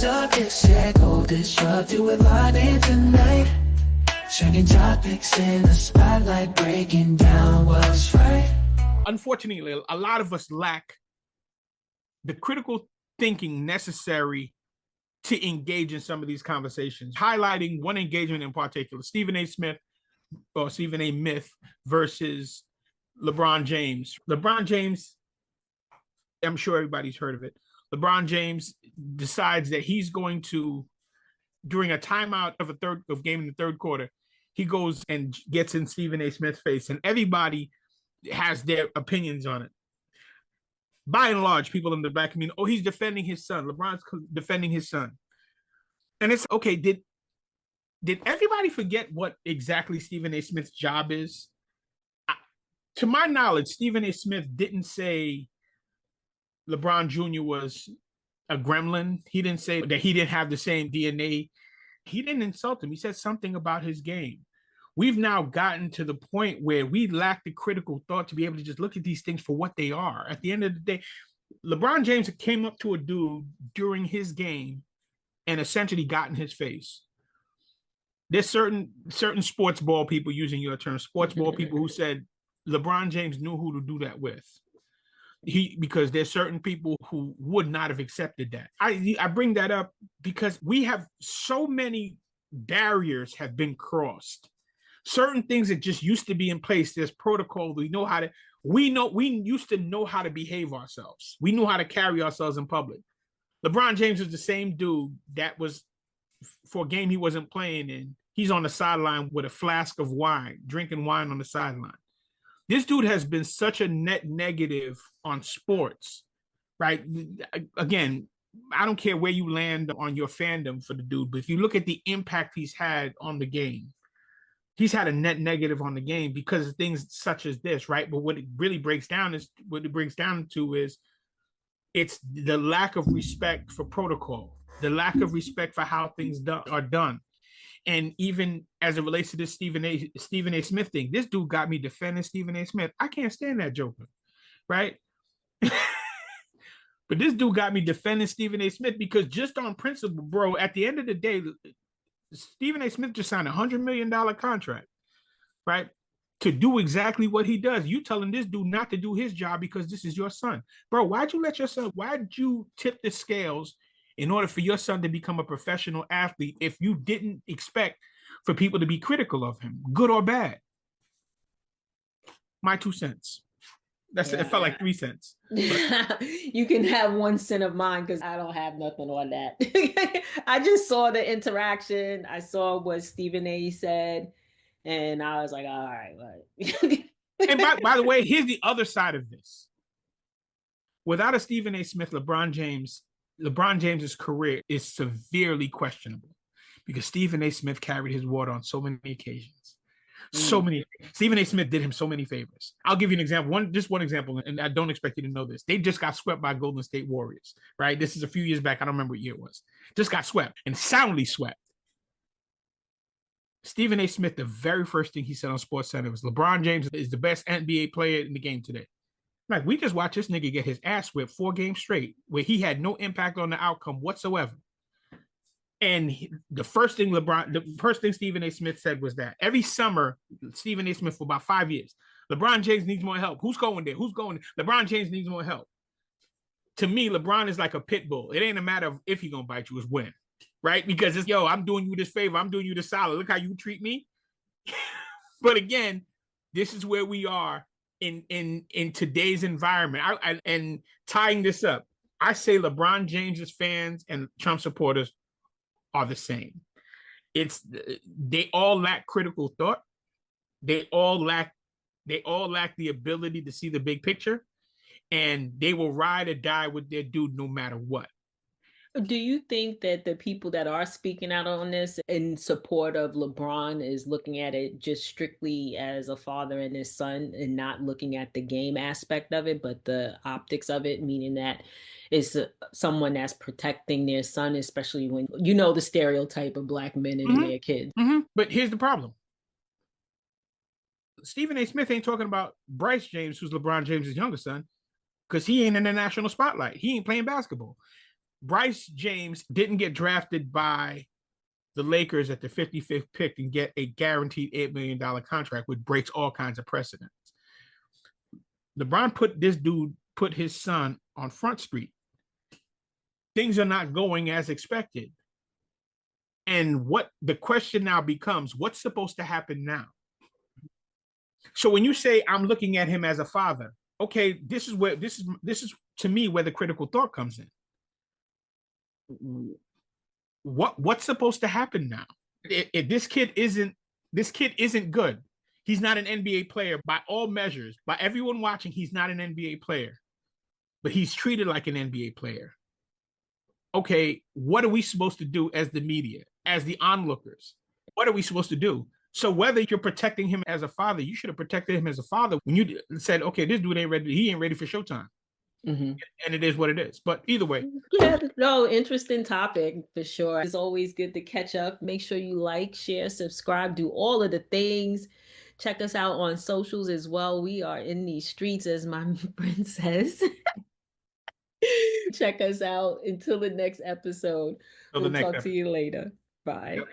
subjects, yeah, go disrupt you with lightning tonight. Trending topics in the spotlight, breaking down what's right. Unfortunately, a lot of us lack the critical thinking necessary to engage in some of these conversations. Highlighting one engagement in particular, Stephen A. Smith or Stephen A. Myth versus LeBron James. LeBron James, I'm sure everybody's heard of it. LeBron James decides that he's going to, during a timeout of game in the third quarter, he goes and gets in Stephen A. Smith's face, and everybody has their opinions on it. By and large, people in the black community, oh, he's defending his son. LeBron's defending his son. And it's okay, did everybody forget what exactly Stephen A. Smith's job is? To my knowledge, Stephen A. Smith didn't say LeBron Jr. was a gremlin. He didn't say that he didn't have the same DNA. He didn't insult him. He said something about his game. We've now gotten to the point where we lack the critical thought to be able to just look at these things for what they are. At the end of the day, LeBron James came up to a dude during his game and essentially got in his face. There's certain sports ball people, using your term, sports ball people, who said LeBron James knew who to do that with. Because there's certain people who would not have accepted that. I bring that up because we have so many barriers have been crossed. Certain things that just used to be in place, there's protocol. We used to know how to behave ourselves. We knew how to carry ourselves in public. LeBron James was the same dude that was, for a game he wasn't playing in, he's on the sideline with a flask of wine, drinking wine on the sideline. This dude has been such a net negative on sports, right? Again, I don't care where you land on your fandom for the dude, but if you look at the impact he's had on the game, he's had a net negative on the game because of things such as this, right? But what it really breaks down to is it's the lack of respect for protocol, the lack of respect for how things are done. And even as it relates to this Stephen A. Smith thing, this dude got me defending Stephen A. Smith. I can't stand that joker, right? But this dude got me defending Stephen A. Smith because just on principle, bro, at the end of the day, Stephen A. Smith just signed $100 million contract, right? To do exactly what he does. You telling this dude not to do his job because this is your son. Bro, why'd you tip the scales in order for your son to become a professional athlete if you didn't expect for people to be critical of him, good or bad? My 2 cents. It felt like 3 cents. You can have 1 cent of mine because I don't have nothing on that. I just saw the interaction. I saw what Stephen A. said, and I was like, all right. And by the way, here's the other side of this. Without a Stephen A. Smith, LeBron James's career is severely questionable because Stephen A. Smith carried his water on so many occasions. Stephen A. Smith did him so many favors. I'll give you an example. One example, and I don't expect you to know this. They just got swept by Golden State Warriors, right? This is a few years back. I don't remember what year it was. Just got swept and soundly swept. Stephen A. Smith, the very first thing he said on SportsCenter was, LeBron James is the best NBA player in the game today. Like, we just watched this nigga get his ass whipped 4 games straight where he had no impact on the outcome whatsoever. And the first thing Stephen A. Smith said was that every summer, Stephen A. Smith for about 5 years, LeBron James needs more help. Who's going there? LeBron James needs more help. To me, LeBron is like a pit bull. It ain't a matter of if he's going to bite you, it's when, right? Because it's, I'm doing you this favor. I'm doing you this solid. Look how you treat me. But again, this is where we are in today's environment. And tying this up, I say LeBron James's fans and Trump supporters are the same. They all lack critical thought. They all lack the ability to see the big picture, and they will ride or die with their dude no matter what. Do you think that the people that are speaking out on this in support of LeBron is looking at it just strictly as a father and his son and not looking at the game aspect of it, but the optics of it, meaning that it's someone that's protecting their son, especially when, the stereotype of Black men and their kids. Mm-hmm. But here's the problem. Stephen A. Smith ain't talking about Bryce James, who's LeBron James' younger son, because he ain't in the national spotlight. He ain't playing basketball. Bryce James didn't get drafted by the Lakers at the 55th pick and get a guaranteed $8 million contract, which breaks all kinds of precedents. LeBron put his son on Front Street. Things are not going as expected. And what the question now becomes, what's supposed to happen now? So when you say I'm looking at him as a father, okay, this is to me where the critical thought comes in. What's supposed to happen now? If this kid isn't good. He's not an NBA player by all measures. By everyone watching, he's not an NBA player. But he's treated like an NBA player. Okay, what are we supposed to do as the media, as the onlookers? What are we supposed to do? So whether you're protecting him as a father, you should have protected him as a father when you said, okay, this dude ain't ready. He ain't ready for Showtime. Mm-hmm. And it is what it is. But either way. Yeah, no, interesting topic for sure. It's always good to catch up. Make sure you like, share, subscribe, do all of the things. Check us out on socials as well. We are in these streets, as my friend says. Check us out. Until the next episode. We'll talk to you later. Bye. Yep.